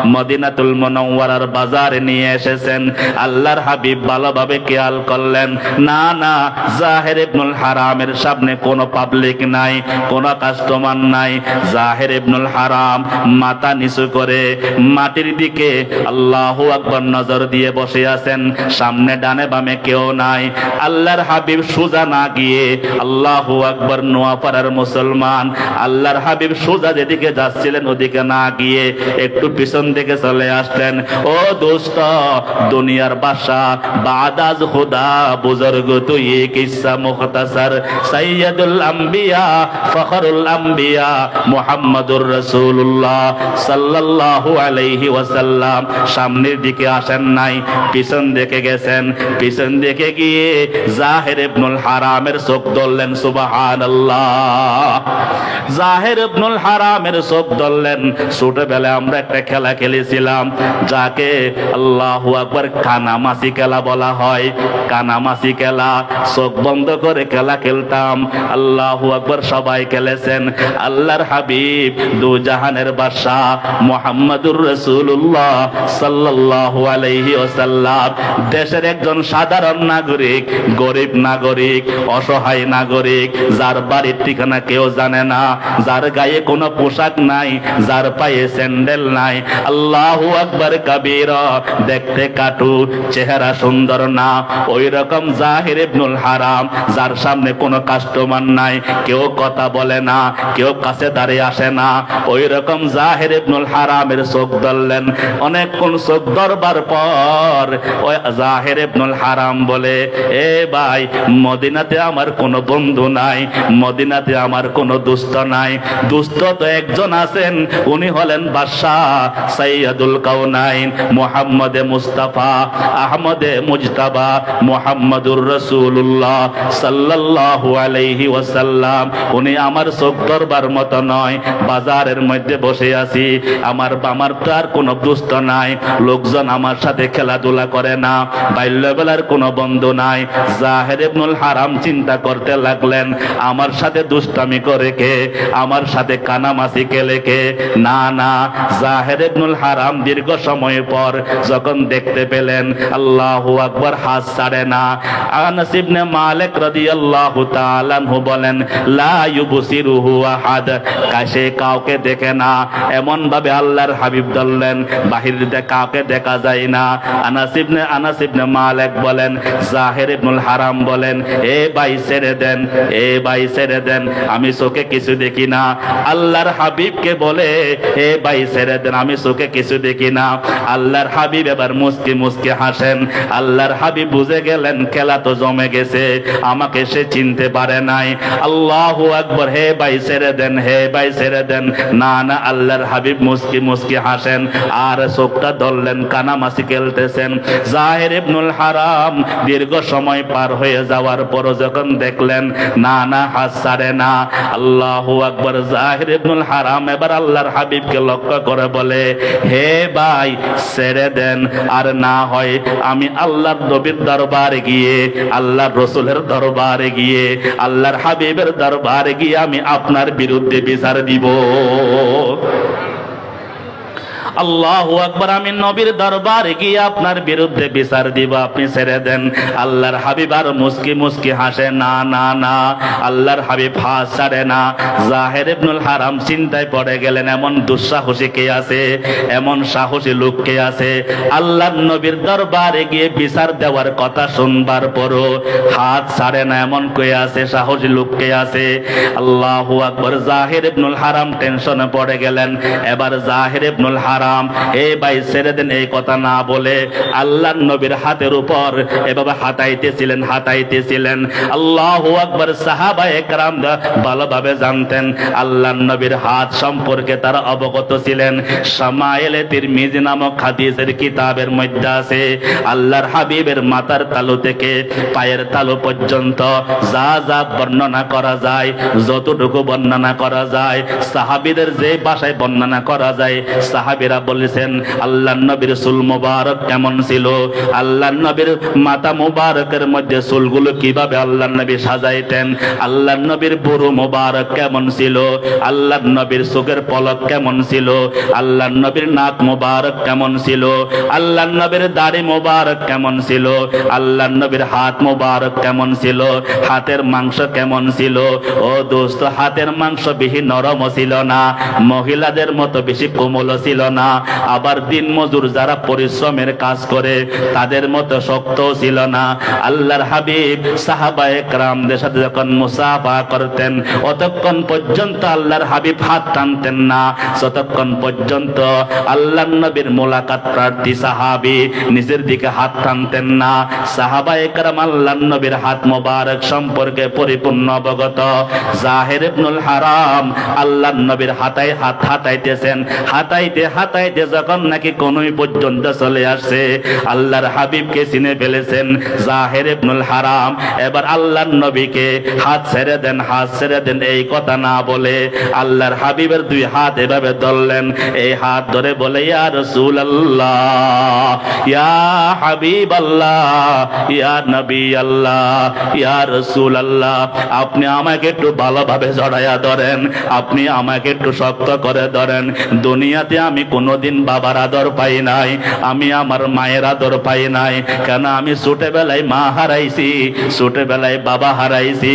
মদিনাতুল মুনাওয়ারার বাজারে নিয়ে এসেছেন। আল্লাহর হাবিব ভালোভাবে খেয়াল করলেন, না না, জাহির ইবনুল হারামের সামনে কোনো পাবলিক নাই, কোনো কাস্টমার নাই। জাহির ইবনুল হারাম মাথা নিচু করে মাটির দিকে আল্লাহু আকবার নজর দিয়ে বসে আছেন। সামনে ডানে বামে কেউ নাই। আল্লাহর হাবিব সোজা না গিয়ে, আল্লাহু আকবার, নোয়াপাড়ার মুসলমান, আল্লাহর হাবিব সোজা যেদিকে যাচ্ছিলেন ওদিকে না গিয়ে একটু পিছন দিকে চলে আসলেন। ও দোস্ত, দুনিয়ার বাদশা বাদাজ খুদা বুজুর্গ তুই কিসসা মুখতাসার সাইয়্যিদুল আম্বিয়া ফখরুল আম্বিয়া মুহাম্মাদুর রাসূলুল্লাহ সাল্লাল্লাহু আলাইহি ওয়াসাল্লাম সামনের দিকে আসেন নাই, পিছন দিকে গেছেন। পিছন দিকে গিয়ে জাহির ইবনুল হারামের চোখ ধরলেন। সুবহানাল্লাহ। জাহির ইবনুল হারামের চোখ ধরলেন। ছোটবেলায় আমরা একটা খেলা খেলেছিলাম যাকে আল্লাহু আকবার কানামাছি খেলা বলা হয়। কানামাছি খেলা, চোখ বন্ধ করে খেলা খেলতাম। আল্লাহু আকবার। সবাই খেলেছেন। আল্লাহর হাবিব দু জাহানের বাদশা মুহাম্মদুর রাসূলুল্লাহ সাল্লাল্লাহু আলাইহি ওয়াসাল্লাম দেশের একজন সাধারণ নাগরিক, গরিব নাগরিক, অসহায় নাগরিক, যার বাড়ির ঠিকানা কেউ জানে না, যার গায়ে কোনো পোশাক নাই, যার পায়ে স্যান্ডেল নাই। আল্লাহু আকবার কাবীরা। দেখতে কাটু, চেহারা সুন্দর না। ওই রকম জাহির ইবনুল হারাম, যার সামনে কোনো কাস্টমার নাই, কেউ কথা বলে না, কেউ কাছে দাঁড়িয়ে আসে না। ওই রকম জাহির ইবনুল হারামের চোখ ধরলেন। অনেকক্ষণ চোখ ধরবার পর ওই জাহির ইবনুল হারাম বলে, এ ভাই, মদিনাতে আমার কোনো বন্ধু নাই, মদিনাতে আমার কোনো দুস্থ নাই। দুস্থ তো একজন আছেন, উনি হলেন বাদশাহ সাইয়্যিদুল কাউনাইন মুহাম্মদে মুস্তাফা আহমদে মুজতাবা মুহাম্মাদুর রাসূলুল্লাহ সাল্লাল্লাহু আলাইহি ওয়াসাল্লাম। উনি আমার চোখ ধরবার মতো নয়। বাজারের মধ্যে বসে আছি, আমার তো আর কোনো দুস্থ নাই, লোকজন আমার সাথে খেলাধুলা করে না, বাল্যবেলার কোনো বন্ধু নাই। জাহির ইবনুল হারাম চিন্তা করতে লাগলেন, আমার সাথে দুষ্টামি করে কে, আমার সাথে কানামাছি খেলে কে? না না, জাহির ইবনুল হারাম দীর্ঘ সময় পর যখন দেখতে পেলেন, আল্লাহু আকবার, হাত ছাড়ে না। আনাস ইবনে মালিক রাদিয়াল্লাহু তাআলা আনহু বলেন, লা ইউবসিরুহু আহাদ, কাছে কাউকে দেখে না। এমন ভাবে আল্লাহর হাবিব ধরলেন, বাহিরে কাউকে দেখা যায় না। আনাস ইবনে মালিক বলেন, জাহির ইবনুল হারাম বলেন, এ ভাই ছেড়ে দেন, এ ভাই ছেড়ে ছেড়ে দেন, আমি চোখে কিছু দেখি না। আল্লাহর হাবিবকে বলে, হে ভাই ছেড়ে দেন, আমি চোখে কিছু দেখি না। আল্লাহর হাবিব এবার মুস্কি মুস্কি হাসেন। আল্লাহর হাবিব বুঝে গেলেন খেলা তো জমে গেছে, আমাকে সে চিনতে পারে নাই। আল্লাহু আকবার, হে ভাই ছেড়ে দেন, হে ভাই ছেড়ে দেন। না না, আল্লাহর হাবিব মুস্কি মুস্কি হাসেন আর চোখটা ধরলেন, কানামাছি খেলতেছেন। জাহের ইবনুল হারাম দীর্ঘ সময় পার হয়ে যাওয়ার পর যখন দেখলেন না না হাত ছাড়ে না, আল্লাহু আকবার, জাহের ইবনুল হারাম এবার আল্লাহর হাবিবকে লক্ষ্য করে বলে, হে ভাই ছেড়ে দেন, আর না হয় আমি আল্লাহর নবীর দরবারে গিয়ে, আল্লাহর রসুলের দরবারে গিয়ে, আল্লাহর হাবিবের দরবারে গিয়ে আমি আপনার বিরুদ্ধে বিচার দিব। আল্লাহু আকবার, আমি নবীর দরবারে গিয়ে আপনার বিরুদ্ধে বিচার দিব, আপনি ছেড়ে দেন। আল্লাহর হাবিব আর মুস্কি মুস্কি হাসে, না না না, আল্লাহর হাবিব হাত ছাড়ে না। জাহের ইবনুল হারাম চিন্তায় পড়ে গেলেন, এমন দুঃসাহসী কে আছে, এমন সাহসী লোক কে আছে, আল্লাহর নবীর দরবারে গিয়ে বিচার দেওয়ার কথা শুনবার পরও হাত ছাড়ে না, এমন কে আছে, সাহসী লোক কে আছে। আল্লাহু আকবার, জাহের ইবনুল হারাম টেনশনে পড়ে গেলেন। এবার জাহের ইবনুল হারাম, এই ভাই ছেড়ে দেন এই কথা না বলে আল্লাহর নবীর হাতের উপর এভাবে হাতাইতেছিলেন, হাতাইতেছিলেন। আল্লাহু আকবার, সাহাবায়ে কেরাম ভালোভাবে জানতেন, আল্লাহর নবীর হাত সম্পর্কে তারা অবগত ছিলেন। শামায়েলে তিরমিজি নামক হাদিসের কিতাবের মধ্যে আছে, আল্লাহর হাবিবের মাথার তালু থেকে পায়ের তালু পর্যন্ত যা যা বর্ণনা করা যায়, যতটুকু বর্ণনা করা যায়, সাহাবীদের যে ভাষায় বর্ণনা করা যায়, সাহাবীরা বলেছেন আল্লাহর নবীর চুল মোবারক কেমন ছিল, আল্লাহর নবীর মাথা মোবারকের মধ্যে চুলগুলো কিভাবে আল্লাহর নবী সাজাইতেন, আল্লাহর নবীর বুড়ো মোবারক কেমন ছিল, আল্লাহর নবীর চোখের পলক কেমন ছিল, আল্লাহর নবীর নাক মোবারক কেমন ছিল, আল্লাহর নবীর দাড়ি মোবারক কেমন ছিল, আল্লাহর নবীর হাত মোবারক কেমন ছিল, হাতের মাংস কেমন ছিল। ও দোস্ত, হাতের মাংস বেশি নরম ছিল না, মহিলাদের মতো বেশি কোমল ছিল না, আবার দিন মজুর যারা পরিশ্রমের কাজ করে তাদের মতো শক্ত ছিল না। আল্লাহর হাবিব সাহাবায়ে কেরামদের সাথে যখন মুসাফা করতেন অতক্ষণ পর্যন্ত আল্লাহর হাবিব হাত টানতেন না, যতক্ষণ পর্যন্ত আল্লাহর নবীর মোলাকাত প্রার্থী সাহাবী নিজের দিকে হাত টানতেন না। সাহাবায়ে কেরাম আল্লাহর নবীর হাত মোবারক সম্পর্কে পরিপূর্ণ অবগত। জাহের ইবনুল হারাম আল্লাহর নবীর হাতায় হাত হাতাইতেছেন, হাতাইতে হাতাইতে যখন নাকি কোনই পর্যন্ত চলে আসছে, আল্লাহর হাবিবকে চিনে ফেলেছেন জাহের ইবনুল হারাম। এবার আল্লাহর নবীকে হাত ছেড়ে দেন, হাত ছেড়ে দেন এই কথা না বলে আল্লাহর হাবিবের দুই হাত এভাবে ধরলেন। এই হাত ধরে বলে, ইয়া রাসূলুল্লাহ, ইয়া হাবিবাল্লাহ, ইয়া নবী আল্লাহ, ইয়া রাসূলুল্লাহ, আপনি আমাকে একটু ভালোভাবে জড়াইয়া ধরেন, আপনি আমাকে একটু শক্ত করে ধরেন। দুনিয়াতে আমি কোনোদিন বাবার আদর পাই নাই, আমি আমার মায়ের আদর পাই নাই, কেন আমি ছোটবেলায় মা হারাইছি, ছোটবেলায় বাবা হারাইছি,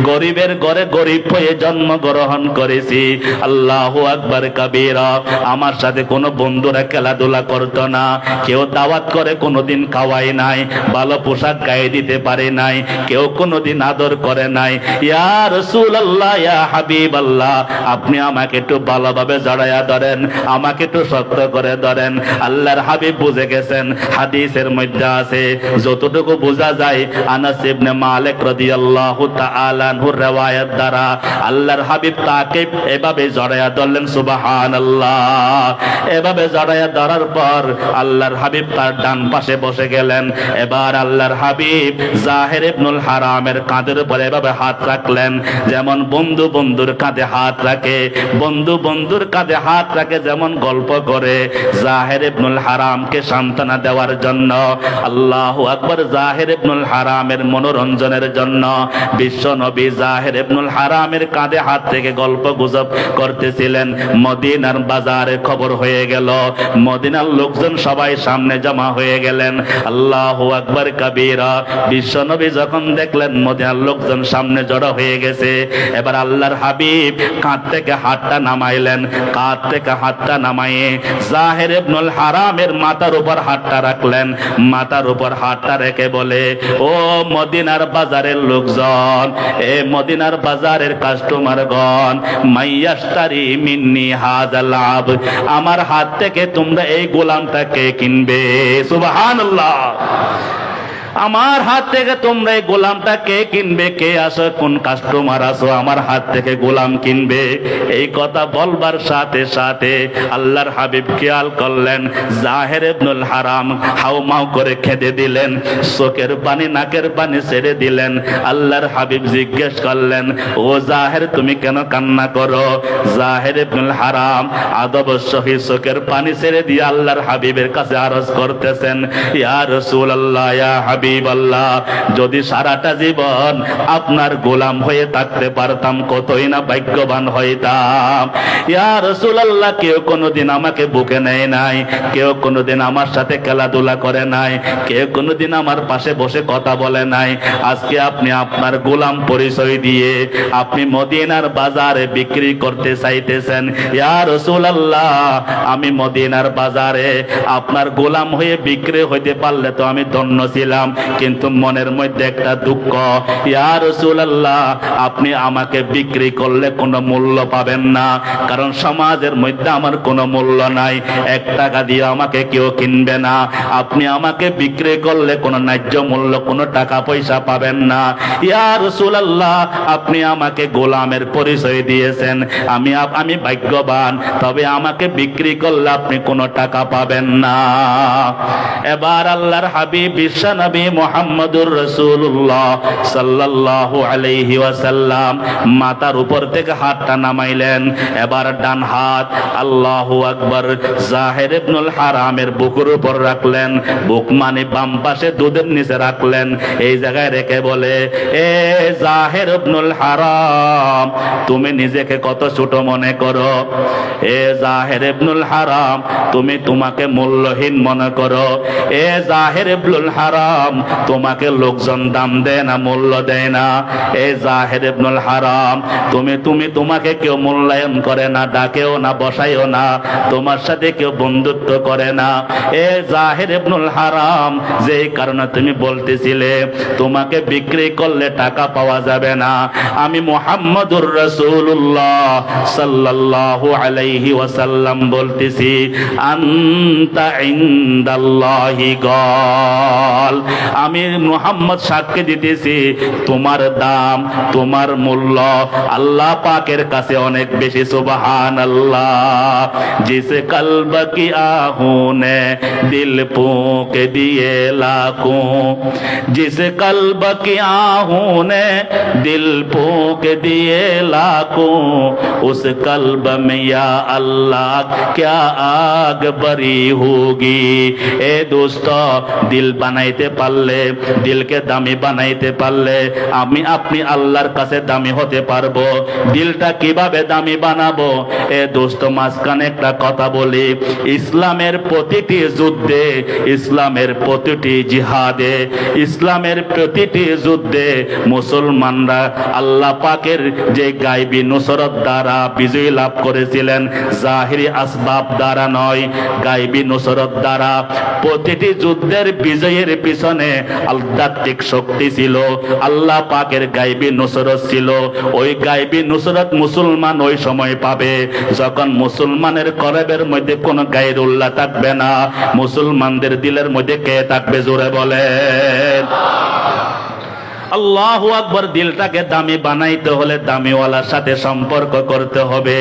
গরিবের ঘরে গরিব হয়ে জন্মগ্রহণ করেছি। আল্লাহু আকবার কাবীরা। আমার সাথে কোনো বন্ধুরা খেলাধুলা করতো না, কেউ দাওয়াত করে কোনোদিন খাওয়াই নাই, ভালো পোশাক গায়ে দিতে পারে নাই, কেউ কোনোদিন আদর করে নাই। ইয়া রাসূলুল্লাহ, ইয়া হাবিবাল্লাহ, আপনি আমাকে একটু ভালোভাবে জড়াইয়া ধরেন, আমাকে একটু শক্ত করে ধরেন। আল্লাহর হাবিব বুঝে গেছেন, হাদিসের মধ্যে আছে, যতটুকু বোঝা যায় আনাস ইবনে মালিক রাদিয়াল্লাহু তাআলা আনহুর riwayat দ্বারা আল্লাহর হাবিব তাকে এভাবে জড়াইয়া ধরলেন। সুবহানাল্লাহ। এভাবে জড়াইয়া ধরার পর আল্লাহর হাবিব তার ডান পাশে বসে গেলেন। এবার আল্লাহর হাবিব জাহের ইবনুল হারামের কাঁধের উপরে এভাবে হাত রাখলেন, যেমন বন্ধু বন্ধুর কাঁধে হাত রাখে, বন্ধু বন্ধুর কাঁধে হাত রাখে, যেমন গল্প করে জাহের ইবনুল হারামকে সান্ত্বনা দেওয়ার জন্য। আল্লাহু আকবার। জাহের ইবনুল হারামের মনোরঞ্জনের জন্য বিশ্ব নবী জাহের ইবনুল হারামের কাঁধে হাত থেকে গল্প গুজব করতেছিলেন। মদিনার বাজারে খবর হয়ে গেল, মদিনার লোকজন সবাই সামনে জমা হয়ে গেলেন। আল্লাহু আকবার কাবীরা। বিশ্ব নবী যখন দেখলেন মদিনার লোকজন সামনে জড়ো হয়ে গেছে, এবার আল্লাহর হাবিব কাঁধ থেকে হাতটা নামাইলেন, কাঁধ থেকে হাতটা নামাইয়ে জাহের ইবনুল হারামের মাথার উপর হাতটা রাখলেন। মাথার উপর হাতটা রেখে বলে, ও মদিনার বাজারের লোকজন, এ মদিনার বাজারের কাস্টমারগণ, মাইয়াশতারি মিন্নি হাযাল আবদ, আমার হাত থেকে তোমরা এই গোলামটাকে কিনবে? সুবহানাল্লাহ। আমার হাত থেকে তোমরা এই গোলামটা কে কিনবে? কে আসো, কোন কাস্টমার আসো আমার হাত থেকে গোলাম কিনবে? এই কথা বলবার সাথে সাথে আল্লাহর হাবিব খেয়াল করলেন, জাহের ইবনুল হারাম হাউমাউ করে খেদে দিলেন, চোখের পানি নাকের পানি ছেড়ে দিলেন। আল্লাহর হাবিব জিজ্ঞেস করলেন, ও জাহের তুমি কেন কান্না করো? জাহের ইবনুল হারাম আদব সহিত চোখের পানি ছেড়ে দিয়ে আল্লাহর হাবিবের কাছে আরজ করতেছেন, ইয়া রাসূলুল্লাহ, ইয়া হাবিবাল্লাহ, যদি সারাটা জীবন আপনার গোলাম হয়ে থাকতে পারতাম কতই না ভাগ্যবান হইতাম। ইয়া রাসূলুল্লাহ, কেউ কোনোদিন আমাকে বুকে নেয় নাই, কেউ কোনোদিন আমার সাথে খেলাধুলা করে নাই, কেউ কোনোদিন আমার পাশে বসে কথা বলে নাই। আজকে আপনি আপনার গোলাম পরিচয় দিয়ে আপনি মদিনার বাজারে বিক্রি করতে চাইতেছেন। ইয়া রাসূলুল্লাহ, আমি মদিনার বাজারে আপনার গোলাম হয়ে বিক্রি হইতে পারলে তো আমি ধন্য ছিলাম, কিন্তু মনের মধ্যে একটা দুঃখ। ইয়া রাসূলুল্লাহ, আপনি আমাকে বিক্রি করলে কোনো মূল্য পাবেন না, কারণ সমাজের মধ্যে আমার কোনো মূল্য নাই, 1 টাকা দিয়ে আমাকে কেউ কিনবে না। আপনি আমাকে বিক্রি করলে কোনো ন্যায্য মূল্য, কোনো টাকা পয়সা পাবেন না। ইয়া রাসূলুল্লাহ, আপনি আমাকে গোলামের পরিচয় দিয়েছেন, আমি ভাগ্যবান, তবে আমাকে বিক্রি করলে আপনি কোনো টাকা পাবেন না। এবার আল্লাহর হাবিব বিশ্বনবী মুহাম্মদুর রাসূলুল্লাহ সাল্লাল্লাহু আলাইহি ওয়াসাল্লাম মাথার উপর থেকে হাতটা নামাইলেন। এবার ডান হাত আল্লাহু আকবার জাহের ইবনুল হারামের বুকের উপর রাখলেন, বুক মানে বাম পাশে দুধের নিচে রাখলেন। এই জায়গায় রেখে বলে, এ জাহের ইবনুল হারাম, তুমি নিজেকে কত ছোট মনে করো? এ জাহের ইবনুল হারাম, তুমি তোমাকে মূল্যহীন মনে করো? এ জাহের ইবনুল হারাম, তোমাকে লোকজন দাম দেয় না, মূল্য দেয় না? এ জাহের ইবনুল হারাম, তুমি তোমাকে কেউ মূল্যায়ন করে না, ডাকেও না, বসাইও না, তোমার সাথে কেউ বন্ধুত্ব করে না। এ জাহের ইবনুল হারাম, যেই কারণে তুমি বলতেছিলে তোমাকে বিক্রি করলে টাকা পাওয়া যাবে না, আমি মুহাম্মদুর রাসূলুল্লাহ সাল্লাল্লাহু আলাইহি ওয়াসাল্লাম বলতেছি, আনতা ইনদাল্লাহি গাল, আমি মুহাম্মদ সাক্ষী দিতেছি তোমার দাম, তোমার মূল্য আল্লাহ পাকের কাছে অনেক বেশি। সুবহানাল্লাহ। জিস কলব কি আহুনে দিল ফুঁক দিয়ে লাখোं, जिस कल्ब की आहूं ने दिल फूंक दिए लाखों, उस कल्ब में या अल्लाह क्या आग बरी होगी। ए दोस्तों, दिल বানাইতে পারলে, দিলকে দামি বানাইতে পারলে আমি আপনি আল্লাহর কাছে দামি হতে পারবো। দিলটা কিভাবে দামি বানাবো? এ দোস্ত, মাঝখানে একটা কথা বলি, ইসলামের প্রতিটি যুদ্ধে, ইসলামের প্রতিটি জিহাদে, ইসলামের প্রতিটি যুদ্ধে মুসলমানরা আল্লাহ পাকের যে গায়বী নুসরত দ্বারা বিজয় লাভ করেছিলেন, জাহিরি আসবাব দ্বারা নয়, গায়বী নুসরত দ্বারা। প্রতিটি যুদ্ধের বিজয়ের পিছনে আধ্যাত্মিক শক্তি ছিল, আল্লাহ পাকের গায়বী নুসরত ছিল। ওই গায়বী নুসরত মুসলমান ওই সময় পাবে যখন মুসলমানের কলবের মধ্যে কোনো গায়রুল্লাহ থাকবে না। মুসলমানদের দিলের মধ্যে কে থাকবে? জোরে বলেন আল্লাহু আকবার। দিলটাকে দামি বানাইতে হলে দামিওয়ালার সাথে সম্পর্ক করতে হবে।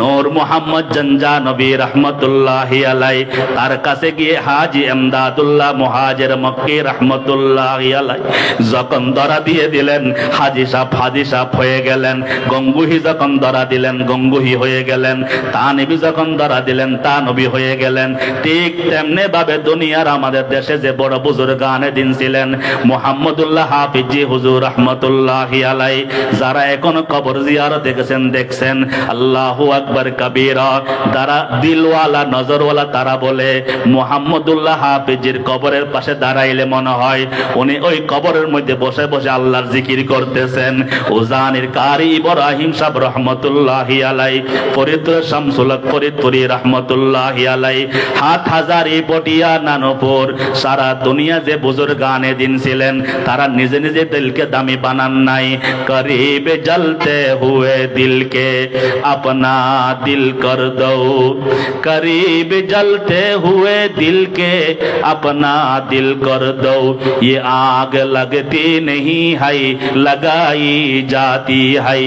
নূর মোহাম্মদ জানজানবী রাহমাতুল্লাহি আলাইহি তার কাছে গিয়ে হাজী ইমদাদুল্লাহ মুহাজির মক্কি রাহমাতুল্লাহি আলাইহি যখন ধরা দিয়ে দিলেন, হাজী সাহেব হয়ে গেলেন। গঙ্গুহি যখন ধরা দিলেন, গঙ্গুহি হয়ে গেলেন। তানবী যখন ধরা দিলেন, তানবী হয়ে গেলেন। ঠিক তেমনি ভাবে দুনিয়ার আমাদের দেশে যে বড় বুজুর্গানে দিন ছিলেন, মুহাম্মদুল্লাহ হাফিজি হুজুর রাহমাতুল্লাহি আলাই, যারা এখনো কবর জিয়ারতে গেছেন দেখছেন, আল্লাহু আকবার কাবীরা, যারা দিলওয়ালা নজরওয়ালা তারা বলে মুহাম্মদুল্লাহ হাফিজের কবরের পাশে দাঁড়াইলে মনে হয় উনি ওই কবরের মধ্যে বসে বসে আল্লাহর জিকির করতেছেন। উজানির কারি ইব্রাহিম সাহেব রহমতুল্লাহি আলাই, ফরিদপুর শামসুল হক ফরিদপুরি রহমতুল্লাহি আলাই, হাটহাজারী পটিয়া নানুপুর, সারা দুনিয়া যে বুজুর্গ গানে দিন ছিলেন তারা নিজে নিজে দিলকে দামি বানান নাই। করিব জলতে হুয়ে দিলকে अपना दिल कर दो, करीब जलते हुए दिल के अपना दिल कर दो, ये आग लगती नहीं है लगाई जाती है,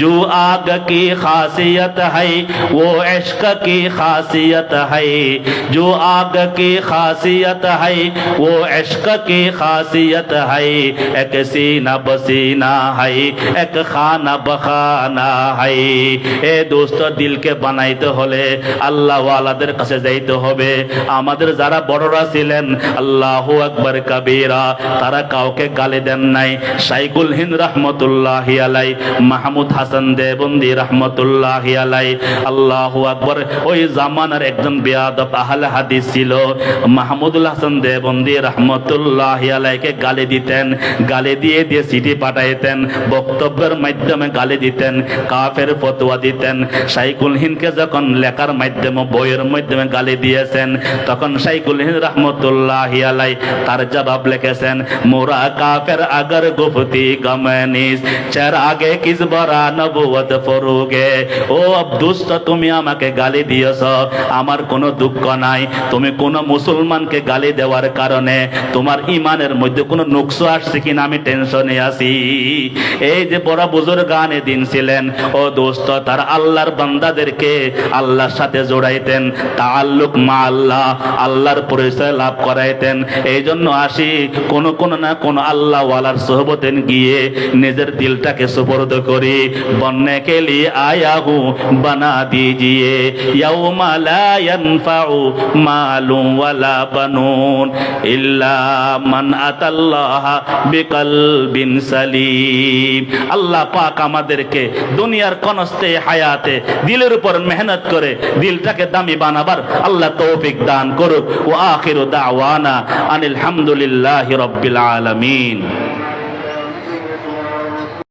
जो आग की खासियत है वो इश्क की खासियत है, जो आग की खासियत है वो इश्क की खासियत है, एक सीना बसीना है एक खाना बखाना है। এ দোস্ত, দিলকে বানাইতে হলে আল্লাহ ওয়ালাদের কাছে যাইতে হবে। আমাদের যারা বড়রা ছিলেন আল্লাহু আকবার কাবীরা, তারা কাউকে গালি দেন নাই। শাইখুল হিন্দ রহমতুল্লাহি আলাই, মাহমুদ হাসান দেবন্দি রহমতুল্লাহি আলাই, আল্লাহু আকবার, ওই জামানার একজন বেয়াদব আহলে হাদিস ছিল। মাহমুদুল হাসান দেবন্দি রহমতুল্লাহি আলাইকে গালি দিতেন, গালি দিয়ে দিয়ে চিঠি পাঠাইতেন, বক্তব্যের মাধ্যমে গালি দিতেন, কাফের ফতোয়া দিতেন। শাইখুল হিন্দকে যখন লেখার মাধ্যমে বইয়ের মাধ্যমে গালি দিয়েছেন, তখন শাইখুল হিন্দ রহমতুল্লাহি আলাই তার জবাব লিখেছেন, মোরা কাফের আগর গুফতি গমনিস চার আগে কিস বরা নবুয়ত ফরুগে। ও দুষ্ট, তুমি আমাকে গালি দিয়েছ, আমার কোনো দুঃখ নাই। তুমি কোন মুসলমানকে গালি দেওয়ার কারণে তোমার ইমানের মধ্যে কোনো নুকস আসছে কিনা আমি টেনশনে আছি। এই যে বড় বুজুর্গ গানে দিন ছিলেন, ও দোস্ত, তার আল্লাহর বান্দাদেরকে আল্লাহর সাথে জোড়াইতেন, তাআল্লুক মা আল্লাহ, আল্লাহর পরিচয় লাভ করাইতেন। এই জন্য আসি কোন না কোন আল্লাহ ওয়ালার সোহবতে গিয়ে নিজের দিলটাকে সুপর্দ করি। বন্নে কে লিয়ে আয়া হু বানা দিজিয়ে ইয়াউমা লা ইয়ানফাউ মালু ওয়ালা বানুন ইল্লা মান আতাল্লাহ বিকলবিন সালিম। আল্লাহ পাক আমাদেরকে দুনিয়ার কনস্তে হায়াতে দিলের উপর মেহনত করে দিলটাকে দামি বানাবার আল্লাহ তৌফিক দান করুক। ওয়া আখিরু দাওয়ানা আনিল হামদুলিল্লাহি রাব্বিল আলামিন।